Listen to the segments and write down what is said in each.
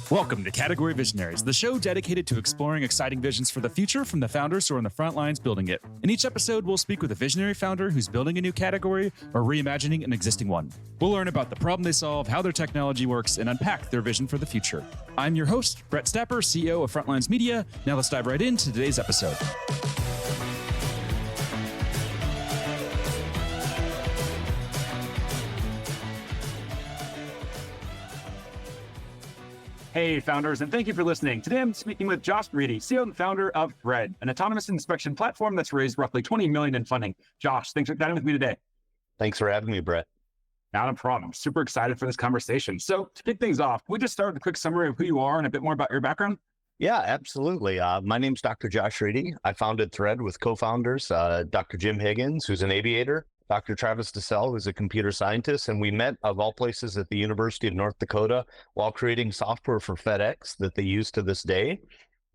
Welcome to Category Visionaries, the show dedicated to exploring exciting visions for the future from the founders who are on the front lines building it. In each episode, we'll speak with a visionary founder who's building a new category or reimagining an existing one. We'll learn about the problem they solve, how their technology works, and unpack their vision for the future. I'm your host, Brett Stapper, CEO of Frontlines Media. Now let's dive right into today's episode. Hey, founders, and thank you for listening. Today, I'm speaking with Joshua Riedy, CEO and founder of Thread, an autonomous inspection platform that's raised roughly $20 million in funding. Josh, thanks for chatting with me today. Thanks for having me, Brett. Not a problem. Super excited for this conversation. So to kick things off, can we just start with a quick summary of who you are and a bit more about your background? Yeah, absolutely. My name's Dr. Joshua Riedy. I founded Thread with co-founders, Dr. Jim Higgins, who's an aviator, Dr. Travis DeSalle, who's a computer scientist, and we met, of all places, at the University of North Dakota while creating software for FedEx that they use to this day.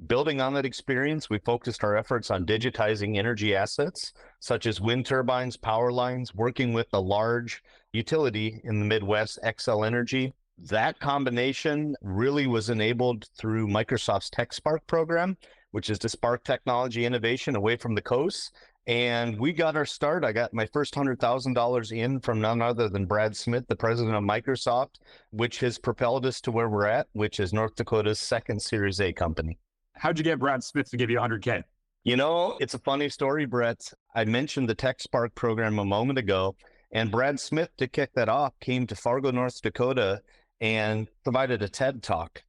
Building on that experience, we focused our efforts on digitizing energy assets, such as wind turbines, power lines, working with a large utility in the Midwest, Xcel Energy. That combination really was enabled through Microsoft's TechSpark program, which is to spark technology innovation away from the coast. And we got our start. I got my first $100,000 in from none other than Brad Smith, the president of Microsoft, which has propelled us to where we're at, which is North Dakota's second Series A company. How'd you get Brad Smith to give you $100K? You know, it's a funny story, Brett. I mentioned the TechSpark program a moment ago, and Brad Smith, to kick that off, came to Fargo, North Dakota and provided a TED Talk.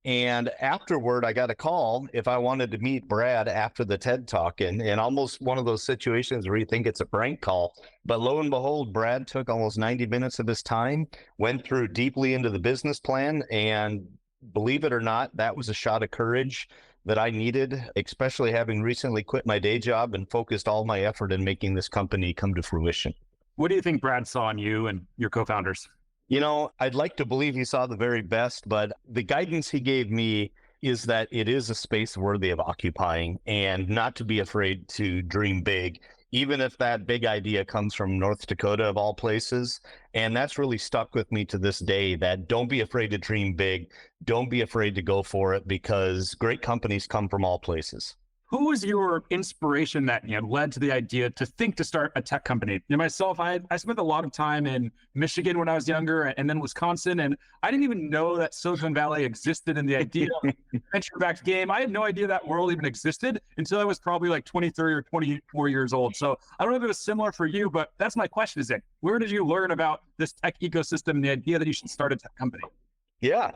And afterward, I got a call if I wanted to meet Brad after the TED Talk, and almost one of those situations where you think it's a prank call. But lo and behold, Brad took almost 90 minutes of his time, went through deeply into the business plan, and believe it or not, that was a shot of courage that I needed, especially having recently quit my day job and focused all my effort in making this company come to fruition. What do you think Brad saw in you and your co-founders? You know, I'd like to believe he saw the very best, but the guidance he gave me is that it is a space worthy of occupying and not to be afraid to dream big, even if that big idea comes from North Dakota of all places. And that's really stuck with me to this day, that don't be afraid to dream big. Don't be afraid to go for it, because great companies come from all places. Who was your inspiration that led to the idea to think to start a tech company? Myself, I spent a lot of time in Michigan when I was younger, and then Wisconsin, and I didn't even know that Silicon Valley existed in the idea of venture-backed game. I had no idea that world even existed until I was probably like 23 or 24 years old. So I don't know if it was similar for you, but that's my question: where did you learn about this tech ecosystem and the idea that you should start a tech company? Yeah,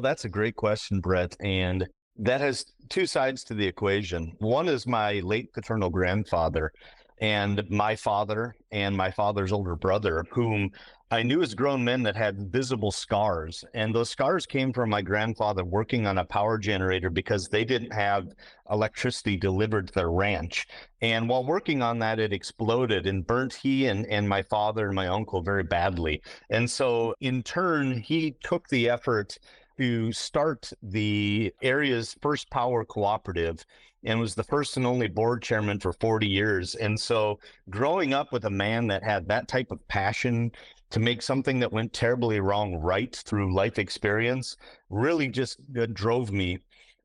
that's a great question, Brett. And that has two sides to the equation. One is my late paternal grandfather and my father and my father's older brother, whom I knew as grown men that had visible scars. And those scars came from my grandfather working on a power generator because they didn't have electricity delivered to their ranch. And while working on that, it exploded and burnt he and my father and my uncle very badly. And so in turn, he took the effort to start the area's first power cooperative and was the first and only board chairman for 40 years. And so growing up with a man that had that type of passion to make something that went terribly wrong right through life experience really just drove me.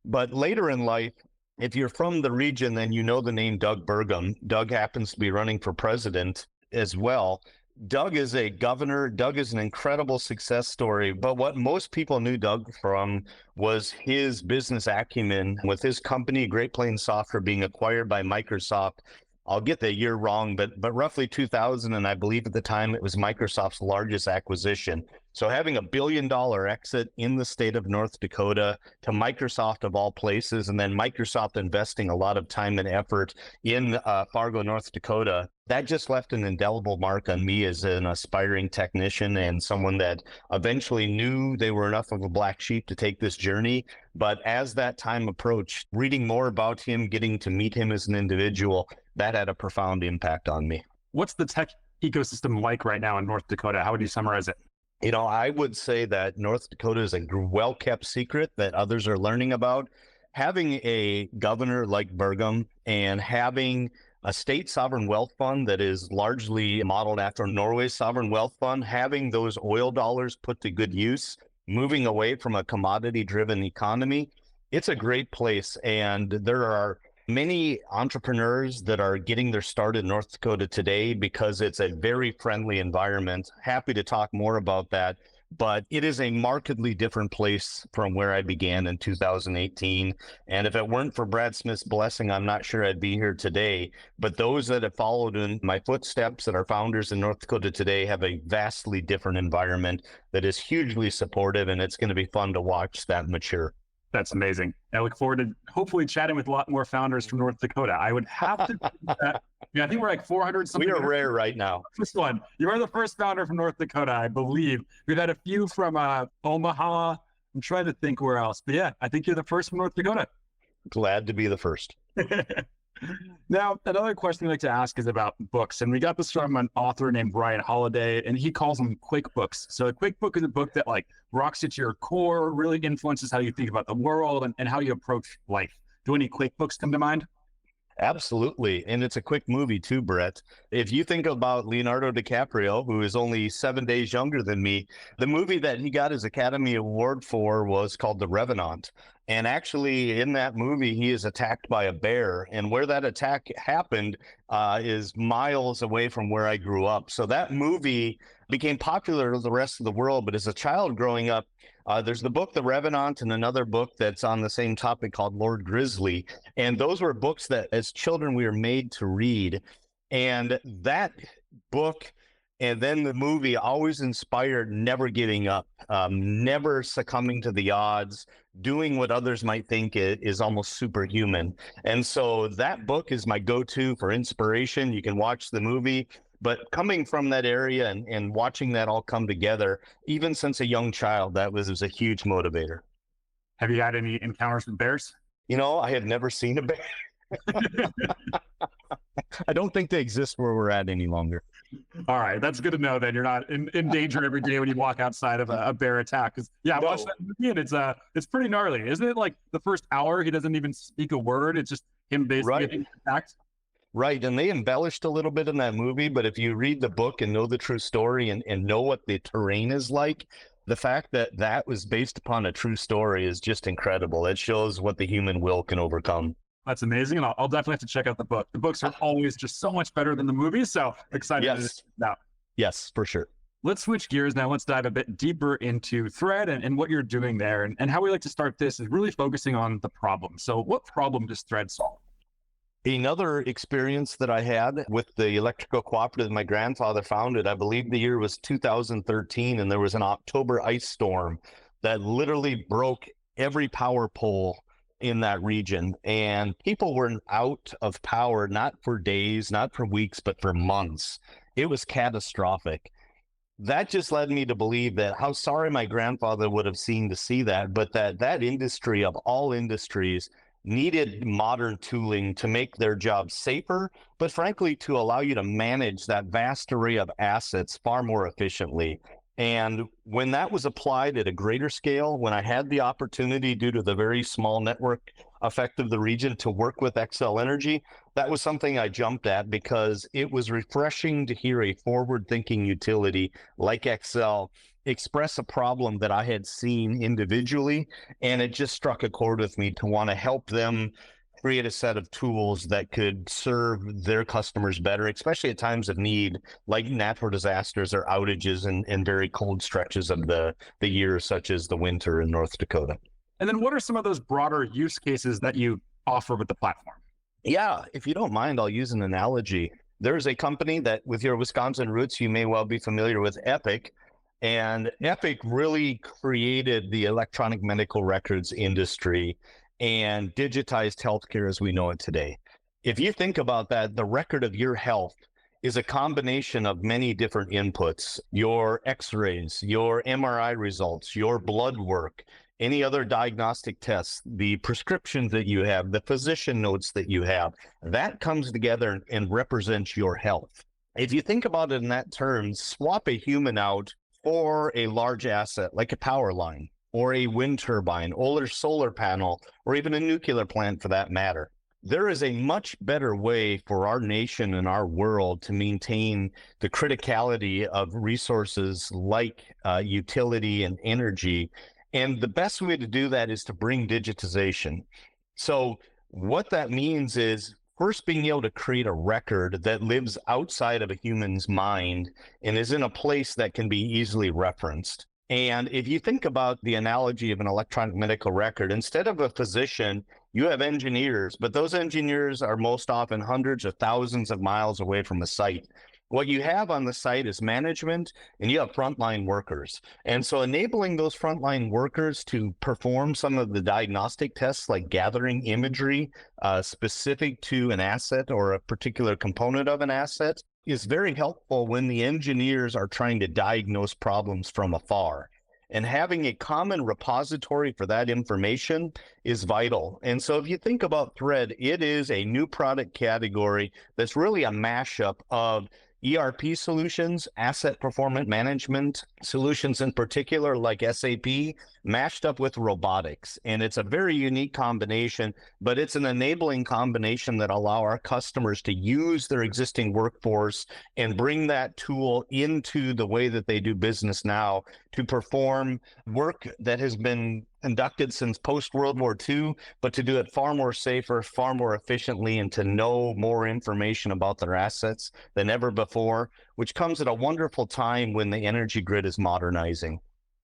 But later in life, if you're from the region, then you know the name Doug Burgum. Doug happens to be running for president as well. Doug is a governor. Doug is an incredible success story. But what most people knew Doug from was his business acumen with his company, Great Plains Software, being acquired by Microsoft. I'll get the year wrong, but roughly 2000, and I believe at the time it was Microsoft's largest acquisition. So having $1 billion exit in the state of North Dakota to Microsoft of all places, and then Microsoft investing a lot of time and effort in Fargo, North Dakota, that just left an indelible mark on me as an aspiring technician and someone that eventually knew they were enough of a black sheep to take this journey. But as that time approached, reading more about him, getting to meet him as an individual, that had a profound impact on me. What's the tech ecosystem like right now in North Dakota? How would you summarize it? I would say that North Dakota is a well-kept secret that others are learning about. Having a governor like Burgum and having a state sovereign wealth fund that is largely modeled after Norway's sovereign wealth fund, having those oil dollars put to good use moving away from a commodity-driven economy, it's a great place. And there are many entrepreneurs that are getting their start in North Dakota today because it's a very friendly environment. Happy to talk more about that, but it is a markedly different place from where I began in 2018. And if it weren't for Brad Smith's blessing, I'm not sure I'd be here today. But those that have followed in my footsteps that are founders in North Dakota today have a vastly different environment that is hugely supportive, and it's going to be fun to watch that mature. That's amazing. I look forward to hopefully chatting with a lot more founders from North Dakota. I would have to that. Yeah, I think we're like 400 something. We are rare right now. First one. You are the first founder from North Dakota, I believe. We've had a few from Omaha. I'm trying to think where else. But yeah, I think you're the first from North Dakota. Glad to be the first. Now, another question we like to ask is about books. And we got this from an author named Ryan Holiday, and he calls them quick books. So a quick book is a book that like rocks you to your core, really influences how you think about the world and how you approach life. Do any quick books come to mind? Absolutely. And it's a quick movie too, Brett. If you think about Leonardo DiCaprio, who is only 7 days younger than me, the movie that he got his Academy Award for was called The Revenant. And actually in that movie, he is attacked by a bear. And where that attack happened is miles away from where I grew up. So that movie became popular to the rest of the world. But as a child growing up, there's the book, The Revenant, and another book that's on the same topic called Lord Grizzly. And those were books that as children we were made to read. And that book and then the movie always inspired never giving up, never succumbing to the odds, doing what others might think is almost superhuman. And so that book is my go-to for inspiration. You can watch the movie. But coming from that area and watching that all come together, even since a young child, that was a huge motivator. Have you had any encounters with bears? You know, I have never seen a bear. I don't think they exist where we're at any longer. All right, that's good to know that you're not in danger every day when you walk outside of a bear attack. Because yeah, I watched that movie and it's pretty gnarly, isn't it? Like the first hour, he doesn't even speak a word. It's just him basically getting attacked. Right. And they embellished a little bit in that movie, but if you read the book and know the true story and know what the terrain is like, the fact that that was based upon a true story is just incredible. It shows what the human will can overcome. That's amazing. And I'll definitely have to check out the book. The books are always just so much better than the movies. So excited to check it out. Yes, for sure. Let's switch gears now. Let's dive a bit deeper into Thread and what you're doing there. And how we like to start this is really focusing on the problem. So what problem does Thread solve? Another experience that I had with the electrical cooperative my grandfather founded, I believe the year was 2013, and there was an October ice storm that literally broke every power pole in that region. And people were out of power, not for days, not for weeks, but for months. It was catastrophic. That just led me to believe that how sorry my grandfather would have seen to see that, but that industry of all industries needed modern tooling to make their job safer, but frankly, to allow you to manage that vast array of assets far more efficiently. And when that was applied at a greater scale, when I had the opportunity due to the very small network effect of the region to work with Xcel Energy, that was something I jumped at because it was refreshing to hear a forward-thinking utility like Xcel express a problem that I had seen individually, and it just struck a chord with me to want to help them create a set of tools that could serve their customers better, especially at times of need, like natural disasters or outages and very cold stretches of the year, such as the winter in North Dakota. And then what are some of those broader use cases that you offer with the platform? Yeah, if you don't mind, I'll use an analogy. There's a company that with your Wisconsin roots, you may well be familiar with, Epic. And Epic really created the electronic medical records industry and digitized healthcare as we know it today. If you think about that, the record of your health is a combination of many different inputs: your x-rays, your MRI results, your blood work, any other diagnostic tests, the prescriptions that you have, the physician notes that you have. That comes together and represents your health. If you think about it in that terms, swap a human out or a large asset like a power line or a wind turbine or a solar panel or even a nuclear plant for that matter. there is a much better way for our nation and our world to maintain the criticality of resources like utility and energy. And the best way to do that is to bring digitization. So what that means is first being able to create a record that lives outside of a human's mind and is in a place that can be easily referenced. And if you think about the analogy of an electronic medical record, instead of a physician, you have engineers, but those engineers are most often hundreds or thousands of miles away from a site. What you have on the site is management, and you have frontline workers. And so enabling those frontline workers to perform some of the diagnostic tests, like gathering imagery specific to an asset or a particular component of an asset, is very helpful when the engineers are trying to diagnose problems from afar. And having a common repository for that information is vital. And so if you think about Thread, it is a new product category that's really a mashup of ERP solutions, asset performance management solutions in particular, like SAP, mashed up with robotics. And it's a very unique combination, but it's an enabling combination that allow our customers to use their existing workforce and bring that tool into the way that they do business now to perform work that has been conducted since post-World War II, but to do it far more safer, far more efficiently, and to know more information about their assets than ever before, which comes at a wonderful time when the energy grid is modernizing.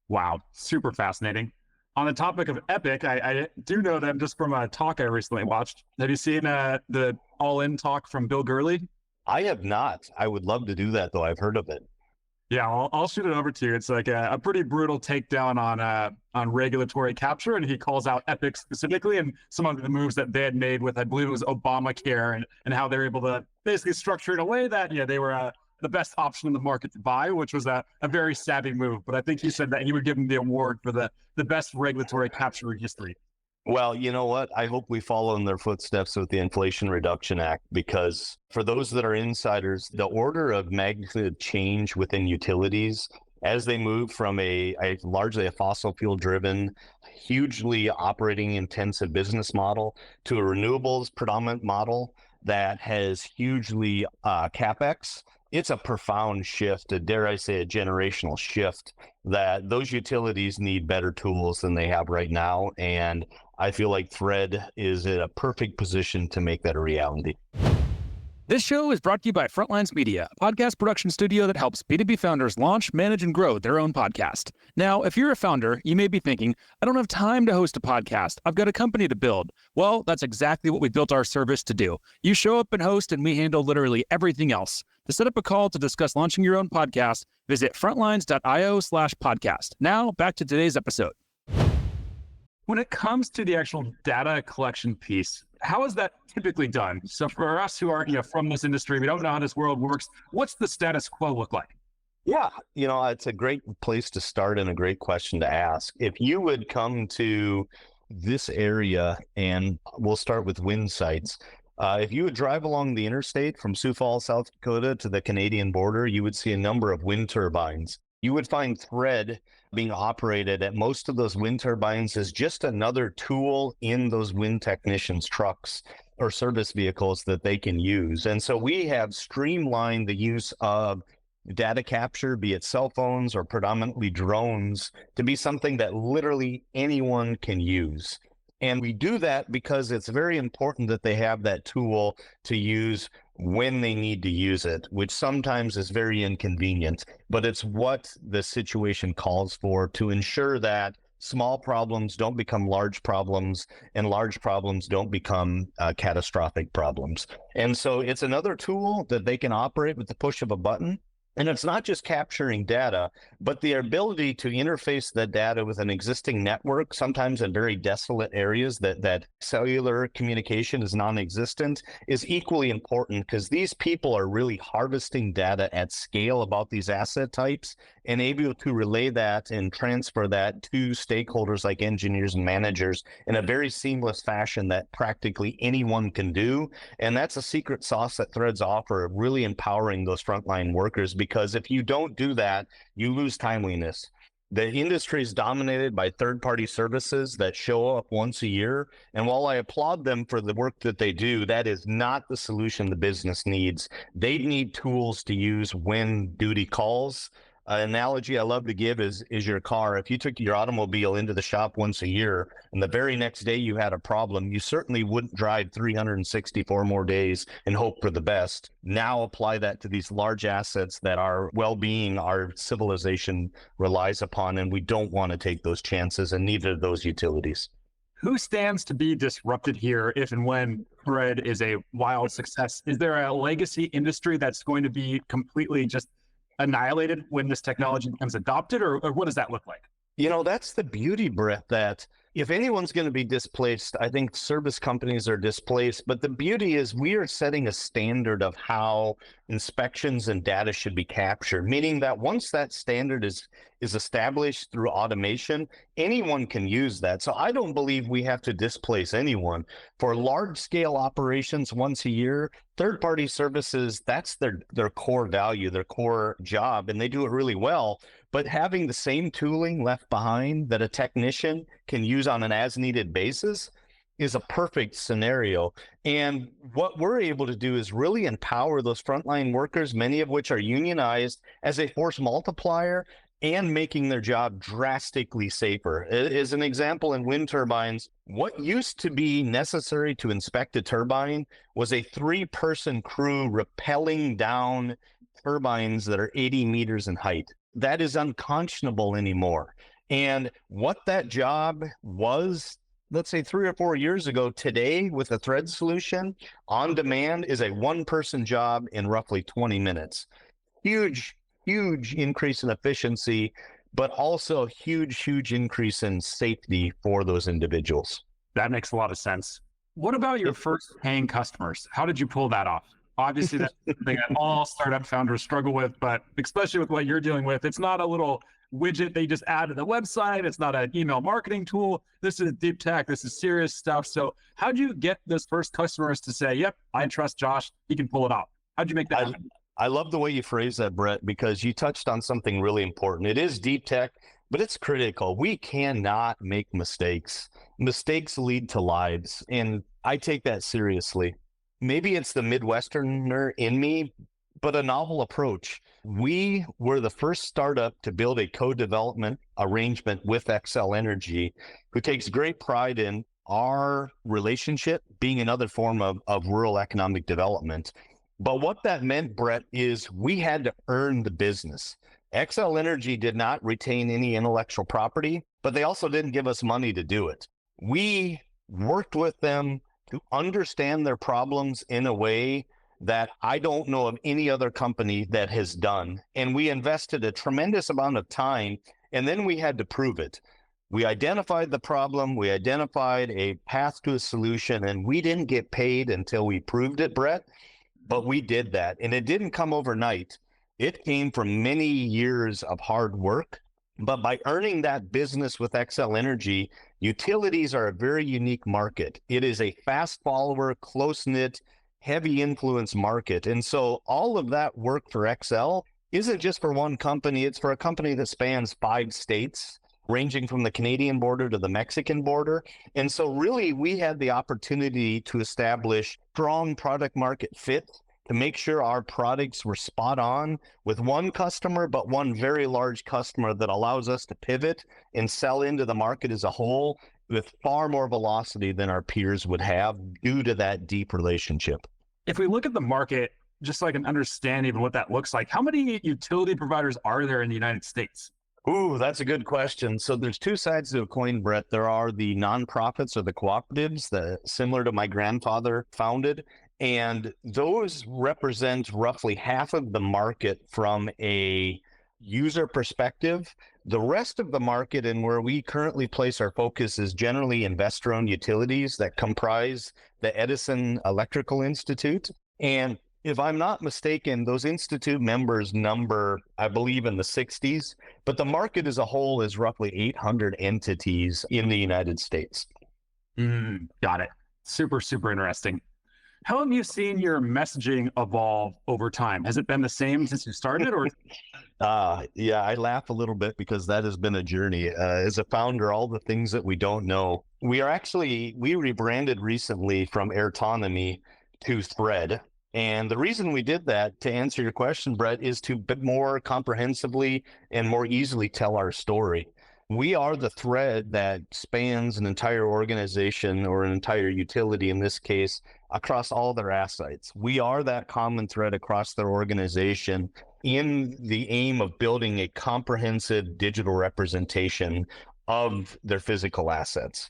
Wow, super fascinating. On the topic of Epic, I do know them just from a talk I recently watched. Have you seen the All-In talk from Bill Gurley? I have not. I would love to do that, though. I've heard of it. Yeah, I'll shoot it over to you. It's like a pretty brutal takedown on regulatory capture, and he calls out Epic specifically and some of the moves that they had made with, I believe it was Obamacare, and how they're able to basically structure in a way that they were the best option in the market to buy, which was a very savvy move. But I think he said that he would give him the award for the best regulatory capture in history. Well, you know what? I hope we follow in their footsteps with the Inflation Reduction Act, because for those that are insiders, the order of magnitude change within utilities as they move from a largely a fossil fuel driven, hugely operating intensive business model to a renewables predominant model that has hugely CapEx. It's a profound shift, dare I say, a generational shift, that those utilities need better tools than they have right now. And I feel like Thread is in a perfect position to make that a reality. This show is brought to you by Frontlines Media, a podcast production studio that helps B2B founders launch, manage, and grow their own podcast. Now, if you're a founder, you may be thinking, I don't have time to host a podcast. I've got a company to build. Well, that's exactly what we built our service to do. You show up and host, and we handle literally everything else. To set up a call to discuss launching your own podcast, visit frontlines.io/podcast. Now, back to today's episode. When it comes to the actual data collection piece, how is that typically done? So for us who aren't from this industry, we don't know how this world works. What's the status quo look like? Yeah, it's a great place to start and a great question to ask. If you would come to this area, and we'll start with wind sites. If you would drive along the interstate from Sioux Falls, South Dakota to the Canadian border, you would see a number of wind turbines. You would find Thread being operated at most of those wind turbines as just another tool in those wind technicians' trucks or service vehicles that they can use. And so we have streamlined the use of data capture, be it cell phones or predominantly drones, to be something that literally anyone can use. And we do that because it's very important that they have that tool to use when they need to use it, which sometimes is very inconvenient, but it's what the situation calls for to ensure that small problems don't become large problems and large problems don't become catastrophic problems. And so it's another tool that they can operate with the push of a button. And it's not just capturing data, but the ability to interface that data with an existing network, sometimes in very desolate areas that cellular communication is non-existent, is equally important, because these people are really harvesting data at scale about these asset types and able to relay that and transfer that to stakeholders like engineers and managers in a very seamless fashion that practically anyone can do. And that's a secret sauce that Threads offer, really empowering those frontline workers, because if you don't do that, you lose timeliness. The industry is dominated by third-party services that show up once a year. And while I applaud them for the work that they do, that is not the solution the business needs. They need tools to use when duty calls. An analogy I love to give is your car. If you took your automobile into the shop once a year and the very next day you had a problem, you certainly wouldn't drive 364 more days and hope for the best. Now apply that to these large assets that our well-being, our civilization relies upon, and we don't want to take those chances, and neither do those utilities. Who stands to be disrupted here if and when Thread is a wild success? Is there a legacy industry that's going to be completely just annihilated when this technology becomes adopted, or what does that look like? That's the beauty, Brett, that if anyone's going to be displaced, I think service companies are displaced. But the beauty is we are setting a standard of how inspections and data should be captured, meaning that once that standard is established through automation, anyone can use that. So I don't believe we have to displace anyone. For large scale operations once a year, third-party services, that's their core value, their core job, and they do it really well. But having the same tooling left behind that a technician can use on an as-needed basis is a perfect scenario. And what we're able to do is really empower those frontline workers, many of which are unionized, as a force multiplier and making their job drastically safer. As an example, in wind turbines, what used to be necessary to inspect a turbine was a 3-person crew rappelling down turbines that are 80 meters in height. That is unconscionable anymore. And what that job was, let's say 3 or 4 years ago, today with a Thread solution on demand is a 1-person job in roughly 20 minutes. Huge increase in efficiency, but also huge increase in safety for those individuals. That makes a lot of sense. What about your first paying customers? How did you pull that off? Obviously, that's something that all startup founders struggle with, but especially with what you're dealing with, it's not a little widget they just add to the website. It's not an email marketing tool. This is deep tech. This is serious stuff. So how'd you get those first customers to say, yep, I trust Josh. He can pull it off? How'd you make that happen? I love the way you phrase that, Brett, because you touched on something really important. It is deep tech, but it's critical. We cannot make mistakes. Mistakes lead to lives, and I take that seriously. Maybe it's the Midwesterner in me, but a novel approach. We were the first startup to build a co-development arrangement with Xcel Energy, who takes great pride in our relationship being another form of rural economic development. But what that meant, Brett, is we had to earn the business. Xcel Energy did not retain any intellectual property, but they also didn't give us money to do it. We worked with them to understand their problems in a way that I don't know of any other company that has done. And we invested a tremendous amount of time, and then we had to prove it. We identified the problem, we identified a path to a solution, and we didn't get paid until we proved it, Brett. But we did that, and it didn't come overnight. It came from many years of hard work. But by earning that business with Xcel Energy, utilities are a very unique market. It is a fast follower, close-knit, heavy influence market. And so all of that work for Xcel isn't just for one company. It's for a company that spans 5 states, ranging from the Canadian border to the Mexican border. And so really, we had the opportunity to establish strong product market fit to make sure our products were spot on with one customer, but one very large customer that allows us to pivot and sell into the market as a whole with far more velocity than our peers would have due to that deep relationship. If we look at the market, just so I can understand even what that looks like, how many utility providers are there in the United States? Ooh, that's a good question. So there's 2 sides to a coin, Brett. There are the nonprofits or the cooperatives that, similar to my grandfather, founded, and those represent roughly half of the market from a user perspective. The rest of the market, and where we currently place our focus, is generally investor-owned utilities that comprise the Edison Electrical Institute. And if I'm not mistaken, those institute members number, I believe, in the 60s, but the market as a whole is roughly 800 entities in the United States. Got it. Super interesting. How have you seen your messaging evolve over time? Has it been the same since you started, or? Yeah, I laugh a little bit because that has been a journey. As a founder, all the things that we don't know. We rebranded recently from Airtonomy to Thread. And the reason we did that, to answer your question, Brett, is to more comprehensively and more easily tell our story. We are the thread that spans an entire organization or an entire utility, in this case, across all their assets. We are that common thread across their organization in the aim of building a comprehensive digital representation of their physical assets.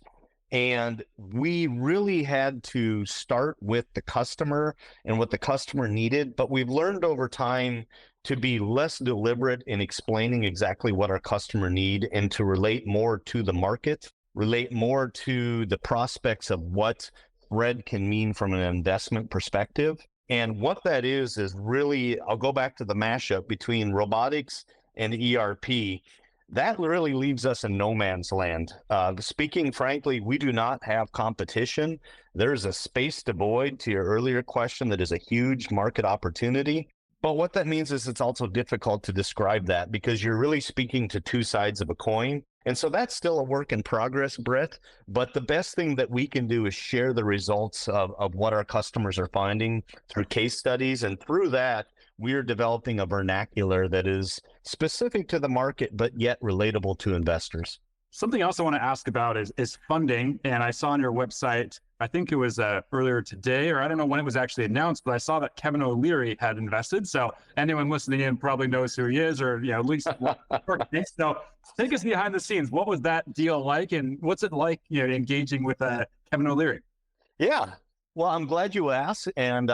And we really had to start with the customer and what the customer needed, but we've learned over time to be less deliberate in explaining exactly what our customer need and to relate more to the market, relate more to the prospects of what Thread can mean from an investment perspective. And what that is really, I'll go back to the mashup between robotics and ERP. That really leaves us in no man's land. Speaking frankly, we do not have competition. There's a space to void, to your earlier question, that is a huge market opportunity. But what that means is it's also difficult to describe that because you're really speaking to two sides of a coin. And so that's still a work in progress, Brett. But the best thing that we can do is share the results of what our customers are finding through case studies. And through that, we're developing a vernacular that is specific to the market, but yet relatable to investors. Something else I want to ask about is funding. And I saw on your website, I think it was earlier today, or I don't know when it was actually announced, but I saw that Kevin O'Leary had invested. So anyone listening in probably knows who he is, or at least so take us behind the scenes. What was that deal like, and what's it like engaging with Kevin O'Leary? Yeah, well, I'm glad you asked, and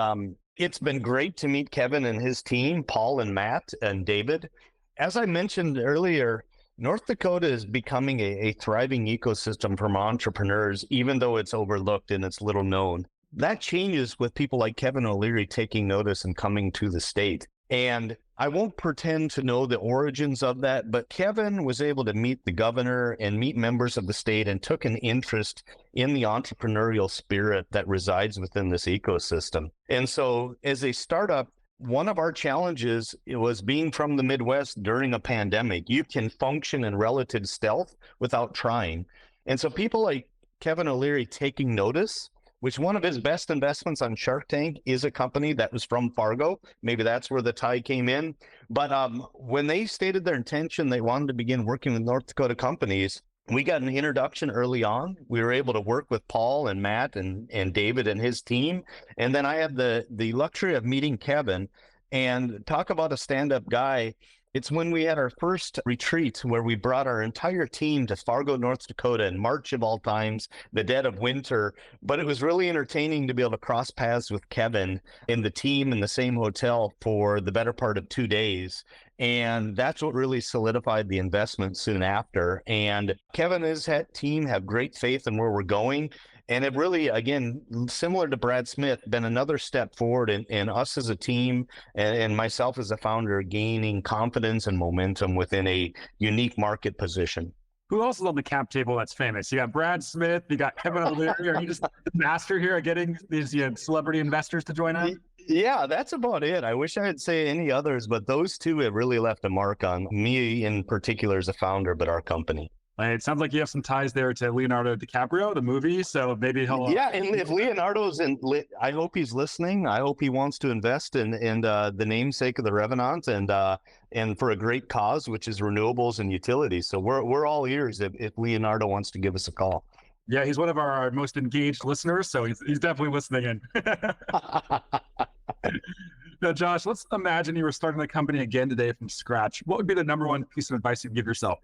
it's been great to meet Kevin and his team, Paul and Matt and David. As I mentioned earlier, North Dakota is becoming a thriving ecosystem for entrepreneurs, even though it's overlooked and it's little known. That changes with people like Kevin O'Leary taking notice and coming to the state. And I won't pretend to know the origins of that, but Kevin was able to meet the governor and meet members of the state and took an interest in the entrepreneurial spirit that resides within this ecosystem. And so as a startup, one of our challenges was being from the Midwest during a pandemic. You can function in relative stealth without trying. And so people like Kevin O'Leary taking notice, which one of his best investments on Shark Tank is a company that was from Fargo. Maybe that's where the tie came in. But when they stated their intention, they wanted to begin working with North Dakota companies. We got an introduction early on. We were able to work with Paul and Matt and David and his team. And then I had the luxury of meeting Kevin, and talk about a stand-up guy. It's when we had our first retreat where we brought our entire team to Fargo, North Dakota in March of all times, the dead of winter. But it was really entertaining to be able to cross paths with Kevin and the team in the same hotel for the better part of 2 days. And that's what really solidified the investment soon after. And Kevin and his team have great faith in where we're going. And it really, again, similar to Brad Smith, been another step forward in us as a team and myself as a founder gaining confidence and momentum within a unique market position. Who else is on the cap table that's famous? You got Brad Smith, you got Kevin O'Leary. Are you just the master here at getting these celebrity investors to join in? Yeah, that's about it. I wish I could say any others, but those two have really left a mark on me in particular as a founder, but our company. It sounds like you have some ties there to Leonardo DiCaprio, the movie. So maybe he'll. Yeah, and if Leonardo's in, I hope he's listening. I hope he wants to invest in the namesake of the Revenant and for a great cause, which is renewables and utilities. So we're all ears if Leonardo wants to give us a call. Yeah, he's one of our most engaged listeners, so he's definitely listening in. Now, Josh, let's imagine you were starting the company again today from scratch. What would be the number one piece of advice you'd give yourself?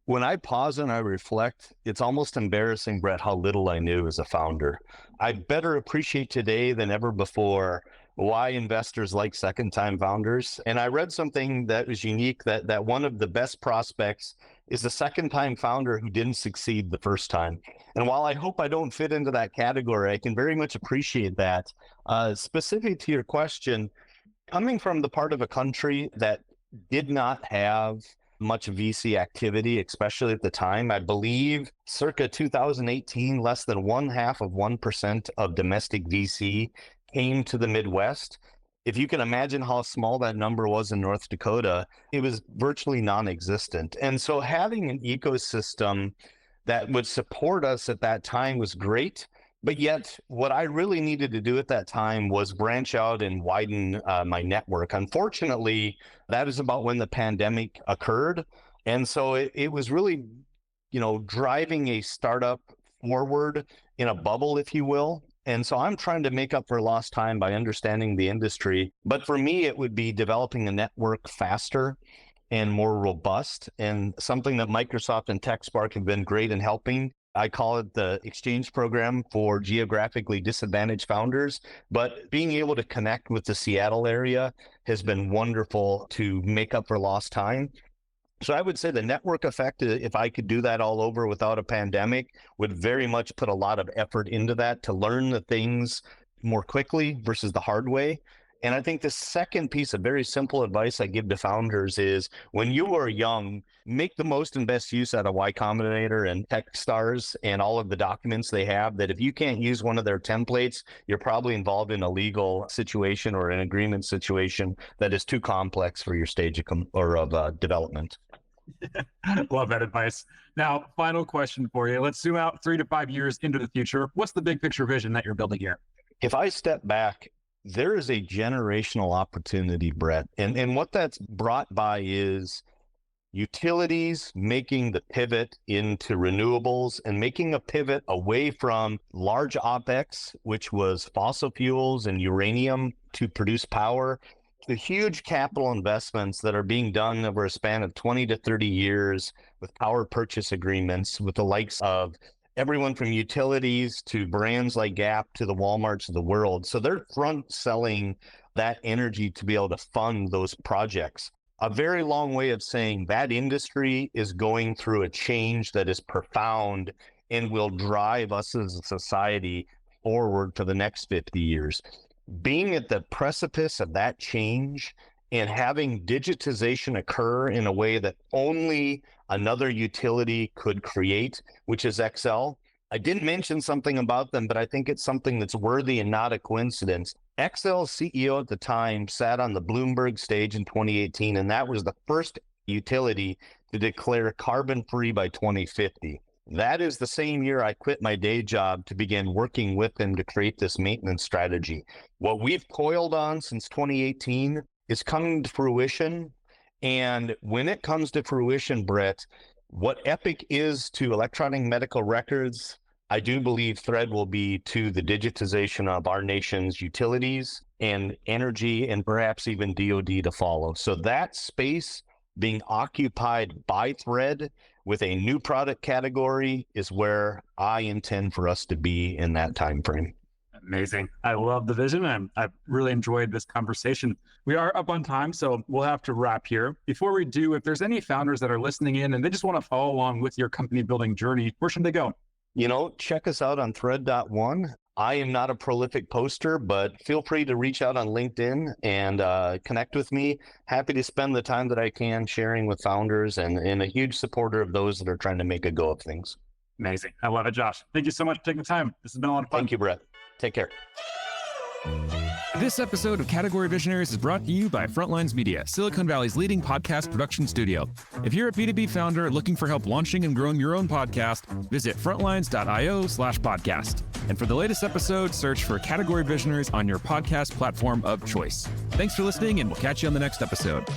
When I pause and I reflect, it's almost embarrassing, Brett, how little I knew as a founder. I better appreciate today than ever before why investors like second-time founders. And I read something that was unique, that one of the best prospects is a second-time founder who didn't succeed the first time. And while I hope I don't fit into that category, I can very much appreciate that. Specific to your question, coming from the part of a country that did not have much VC activity, especially at the time. I believe circa 2018, less than 0.5% of domestic VC came to the Midwest. If you can imagine how small that number was in North Dakota, it was virtually non-existent. And so having an ecosystem that would support us at that time was great. But yet, what I really needed to do at that time was branch out and widen my network. Unfortunately, that is about when the pandemic occurred. And so it was really, driving a startup forward in a bubble, if you will. And so I'm trying to make up for lost time by understanding the industry. But for me, it would be developing a network faster and more robust, and something that Microsoft and TechSpark have been great in helping. I call it the exchange program for geographically disadvantaged founders, but being able to connect with the Seattle area has been wonderful to make up for lost time. So I would say the network effect, if I could do that all over without a pandemic, would very much put a lot of effort into that to learn the things more quickly versus the hard way. And I think the second piece of very simple advice I give to founders is when you are young, make the most and best use out of Y Combinator and Techstars and all of the documents they have, that if you can't use one of their templates, you're probably involved in a legal situation or an agreement situation that is too complex for your stage of development. Love that advice. Now, final question for you. Let's zoom out 3 to 5 years into the future. What's the big picture vision that you're building here? If I step back, there is a generational opportunity, Brett. And what that's brought by is utilities making the pivot into renewables and making a pivot away from large OpEx, which was fossil fuels and uranium to produce power, the huge capital investments that are being done over a span of 20 to 30 years with power purchase agreements with the likes of everyone from utilities to brands like Gap to the Walmarts of the world. So they're front selling that energy to be able to fund those projects. A very long way of saying that industry is going through a change that is profound and will drive us as a society forward for the next 50 years. Being at the precipice of that change and having digitization occur in a way that only another utility could create, which is Xcel. I didn't mention something about them, but I think it's something that's worthy and not a coincidence. Xcel's CEO at the time sat on the Bloomberg stage in 2018, and that was the first utility to declare carbon-free by 2050. That is the same year I quit my day job to begin working with them to create this maintenance strategy. What we've toiled on since 2018 is coming to fruition. And when it comes to fruition, Brett, what Epic is to electronic medical records, I do believe Thread will be to the digitization of our nation's utilities and energy, and perhaps even DoD to follow. So that space being occupied by Thread with a new product category is where I intend for us to be in that time frame. Amazing. I love the vision. I've really enjoyed this conversation. We are up on time, so we'll have to wrap here. Before we do, if there's any founders that are listening in and they just want to follow along with your company building journey, where should they go? Check us out on thread.one. I am not a prolific poster, but feel free to reach out on LinkedIn and connect with me. Happy to spend the time that I can sharing with founders and a huge supporter of those that are trying to make a go of things. Amazing. I love it, Josh. Thank you so much for taking the time. This has been a lot of fun. Thank you, Brett. Take care. This episode of Category Visionaries is brought to you by Frontlines Media, Silicon Valley's leading podcast production studio. If you're a B2B founder looking for help launching and growing your own podcast, visit frontlines.io/podcast. And for the latest episode, search for Category Visionaries on your podcast platform of choice. Thanks for listening, and we'll catch you on the next episode.